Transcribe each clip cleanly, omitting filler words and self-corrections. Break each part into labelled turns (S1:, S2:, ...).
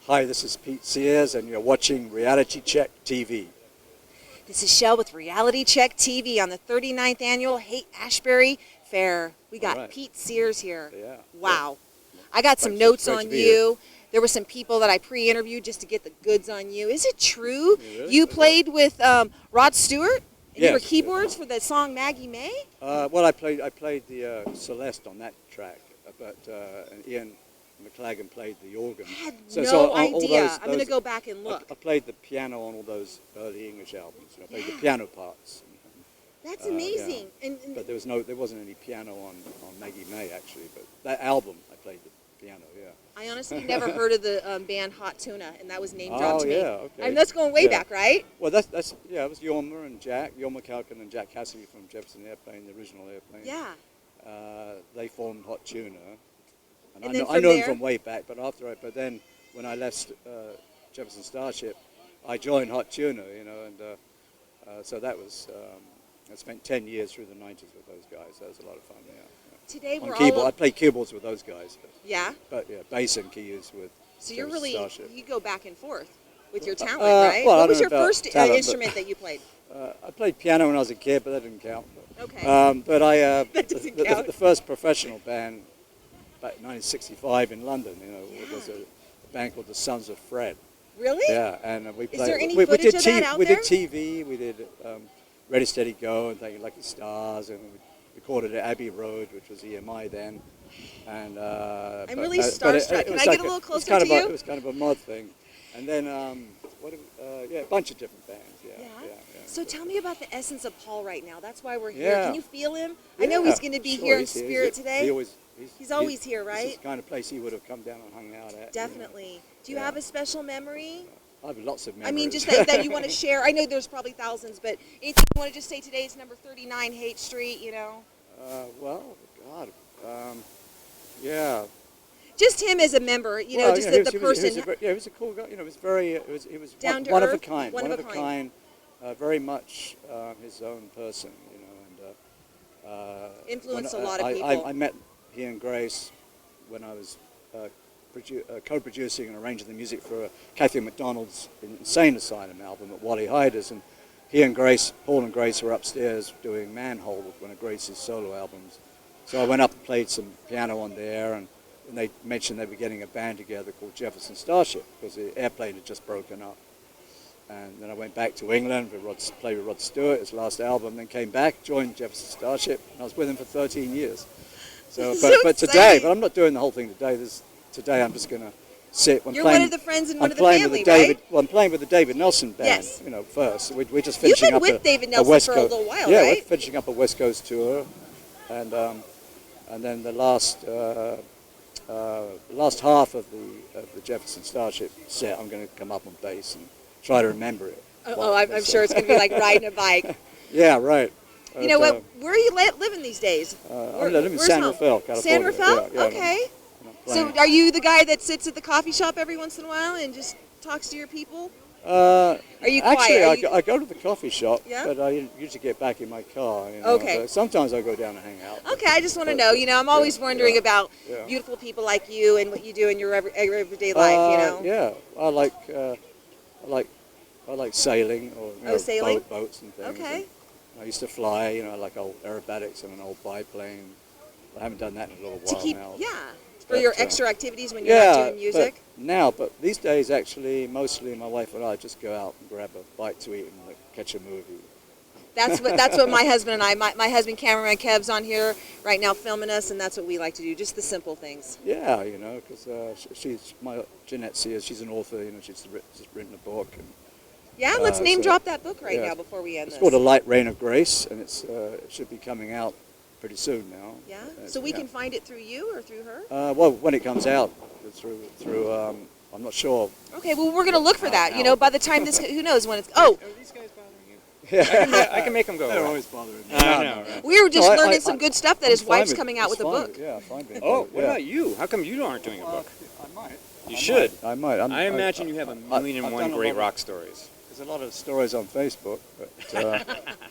S1: Hi, this is Pete Sears, and you're watching Reality Check TV.
S2: This is Shell with Reality Check TV on the 39th annual Haight Ashbury Fair. We got Pete Sears here.
S1: Yeah.
S2: Wow. I got some notes on you. There were some people that I pre-interviewed just to get the goods on you. Is it true you played with Rod Stewart? And you were keyboards for the song Maggie May?
S1: Well, I played the Celeste on that track, but Ian McLagan played the organ.
S2: I had no idea. I'm going to go back and look.
S1: I played the piano on all those early English albums. I played the piano parts.
S2: That's amazing.
S1: And but there wasn't any piano on Maggie May actually. But that album, I played the piano. Yeah.
S2: I honestly never heard of the band Hot Tuna, and that was name dropped to me.
S1: Okay.
S2: And that's going way back, right?
S1: Well, it was Jorma and Jack, Jorma Calkin and Jack Cassidy from Jefferson Airplane, the original Airplane.
S2: Yeah.
S1: They formed Hot Tuna.
S2: And
S1: I know them from way back, but then when I left Jefferson Starship, I joined Hot Tuna, and so that was, I spent 10 years through the 90s with those guys. That was a lot of fun, yeah.
S2: Today we're
S1: I played keyboards with those guys. But bass and keys with
S2: So you're really,
S1: Starship.
S2: you go back and forth with your talent, right?
S1: Well,
S2: what was your first instrument that you played?
S1: I played piano when I was a kid, but that didn't count.
S2: Okay.
S1: But I,
S2: That doesn't count.
S1: The first professional band back in 1965 in London, it was a band called the Sons of Fred.
S2: Really?
S1: Yeah, and we played.
S2: Is there any footage of that out
S1: we
S2: there?
S1: did TV, we did Ready Steady Go and Thank You Lucky Stars, and we recorded at Abbey Road, which was EMI then. And
S2: I'm really starstruck. Can I get a little closer to you?
S1: It was kind of a mod thing, and then a bunch of different bands. Yeah.
S2: So tell me about the essence of Paul right now. That's why we're here.
S1: Yeah.
S2: Can you feel him? I know he's going to be here in spirit today. He's always here, right?
S1: It's the kind of place he would have come down and hung out at.
S2: Definitely. Do you have a special memory?
S1: I have lots of memories.
S2: I mean, just that you want to share. I know there's probably thousands, but anything you want to just say today? It's number 39 Haight Street,
S1: Well, God, yeah.
S2: Just him as a member, just the person.
S1: He was a cool guy. He was
S2: Down to
S1: one
S2: earth,
S1: of a kind. One of a kind. Very much his own person, and
S2: influenced a lot of people.
S1: I met he and Grace when I was co-producing and arranging the music for Kathy McDonald's Insane Asylum album at Wally Hyder's, and he and Grace, Paul and Grace, were upstairs doing Manhole, one of Grace's solo albums. So I went up and played some piano on there, and they mentioned they were getting a band together called Jefferson Starship because the Airplane had just broken up. And then I went back to England, played with Rod Stewart, his last album, then came back, joined Jefferson Starship, and I was with him for 13 years. So, but I'm not doing the whole thing today. Today I'm just going to sit.
S2: You're one of the friends and one of the family, right?
S1: Well, I'm playing with the David Nelson band, first. We're just finishing up
S2: You've been with David Nelson for a little while, right?
S1: Yeah, we're finishing up a West Coast tour. And then the last half of the Jefferson Starship set, I'm going to come up on bass and try to remember it.
S2: I'm sure it's going to be like riding a bike.
S1: Yeah, right.
S2: You know what? Where are you living these days?
S1: I live in San Rafael, California.
S2: San Rafael?
S1: Yeah,
S2: okay. So are you the guy that sits at the coffee shop every once in a while and just talks to your people? Are you quiet?
S1: Actually, I go to the coffee shop, but I usually get back in my car.
S2: Okay.
S1: Sometimes I go down and hang out.
S2: Okay, I just want to know. I'm always wondering about beautiful people like you and what you do in your everyday life.
S1: Yeah, I like sailing or
S2: sailing?
S1: boats and things.
S2: Okay.
S1: And I used to fly. I like old aerobatics and an old biplane. I haven't done that in a little while now.
S2: For your extra activities when you're not doing music?
S1: But these days, actually, mostly my wife and I just go out and grab a bite to eat and catch a movie.
S2: That's what my husband and my husband, cameraman Kev's on here right now filming us, and that's what we like to do, just the simple things.
S1: Yeah, because Jeanette Sears, she's an author, she's just written a book. And,
S2: let's name drop that book now before we end this.
S1: It's called A Light Rain of Grace, and it should be coming out pretty soon now.
S2: Yeah? So we can find it through you or through her?
S1: Well, when it comes out, through I'm not sure.
S2: Okay, well, we're going to look for that. By the time this, who knows when it's,
S3: Are these guys bothering you? Yeah. I can make them go away.
S1: They're always bothering me.
S3: I know, right?
S2: We were just learning some good stuff that his wife's coming out with a book.
S1: Yeah, fine.
S3: Oh, what about you? How come you aren't doing a book?
S1: I might.
S3: You should.
S1: I might.
S3: I imagine you have a million and one great rock stories.
S1: Is a lot of stories on Facebook, but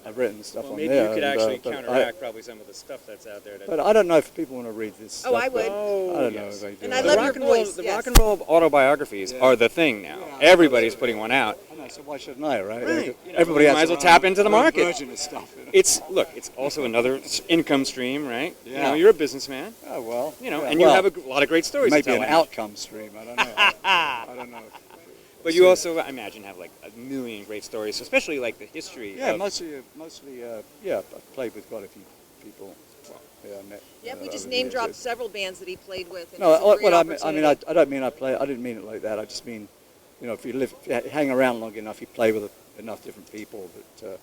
S1: I've written stuff
S3: Well,
S1: on
S3: maybe
S1: there.
S3: you could
S1: and,
S3: actually
S1: but
S3: counteract probably some of the stuff that's out there.
S1: But I don't know if people want to read this stuff.
S2: I would.
S3: Oh,
S1: I don't know
S3: yes.
S1: if they do.
S2: And I
S3: The
S2: love
S3: rock
S2: your
S3: and roll,
S2: voice,
S3: the
S2: yes.
S3: rock and roll autobiographies are the thing now.
S1: Yeah.
S3: Everybody's putting one out.
S1: I know, so why shouldn't I, right?
S3: Right.
S1: Everybody has
S3: Might as well
S1: their
S3: tap
S1: own-
S3: into the
S1: their own
S3: market.
S1: version of stuff.
S3: It's it's also another income stream, right? You
S1: Yeah.
S3: know, you're a businessman.
S1: Oh well.
S3: You know,
S1: yeah,
S3: and
S1: well,
S3: you have a lot of great stories.
S1: maybe
S3: to tell,
S1: an
S3: I imagine.
S1: outcome stream. I don't know. I don't know.
S3: But you also, I imagine, have like a million great stories, especially like the history.
S1: Yeah,
S3: of,
S1: mostly. Yeah, I've played with quite a few people. Yeah, I met.
S2: Yep, we just
S1: over the
S2: name
S1: years.
S2: dropped several bands that he played with. And
S1: No,
S2: it's a great
S1: what I
S2: opportunity.
S1: mean, I don't mean I play. I didn't mean it like that. I just mean, you know, if you hang around long enough, you play with enough different people that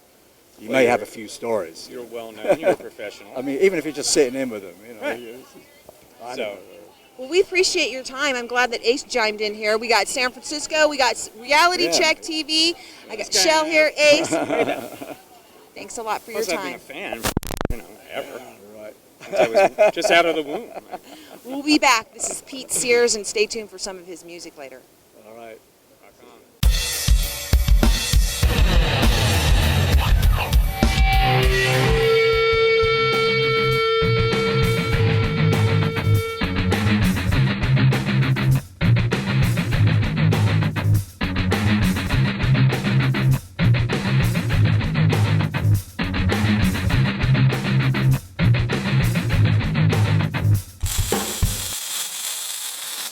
S1: you
S3: Well,
S1: may have a few stories.
S3: You're well known. You're a professional.
S1: I mean, even if you're just sitting in with them, you know.
S3: Right.
S1: I
S3: So-
S1: don't know.
S2: Well, we appreciate your time. I'm glad that Ace chimed in here. We got San Francisco. We got Reality
S1: Yeah.
S2: Check TV. I got
S3: This guy-
S2: Shell here, Ace. Thanks a lot for your
S3: Plus, I've been a
S2: time.
S3: fan, you know, ever.
S1: Right.
S3: Since I was just out of the womb.
S2: We'll be back. This is Pete Sears, and stay tuned for some of his music later.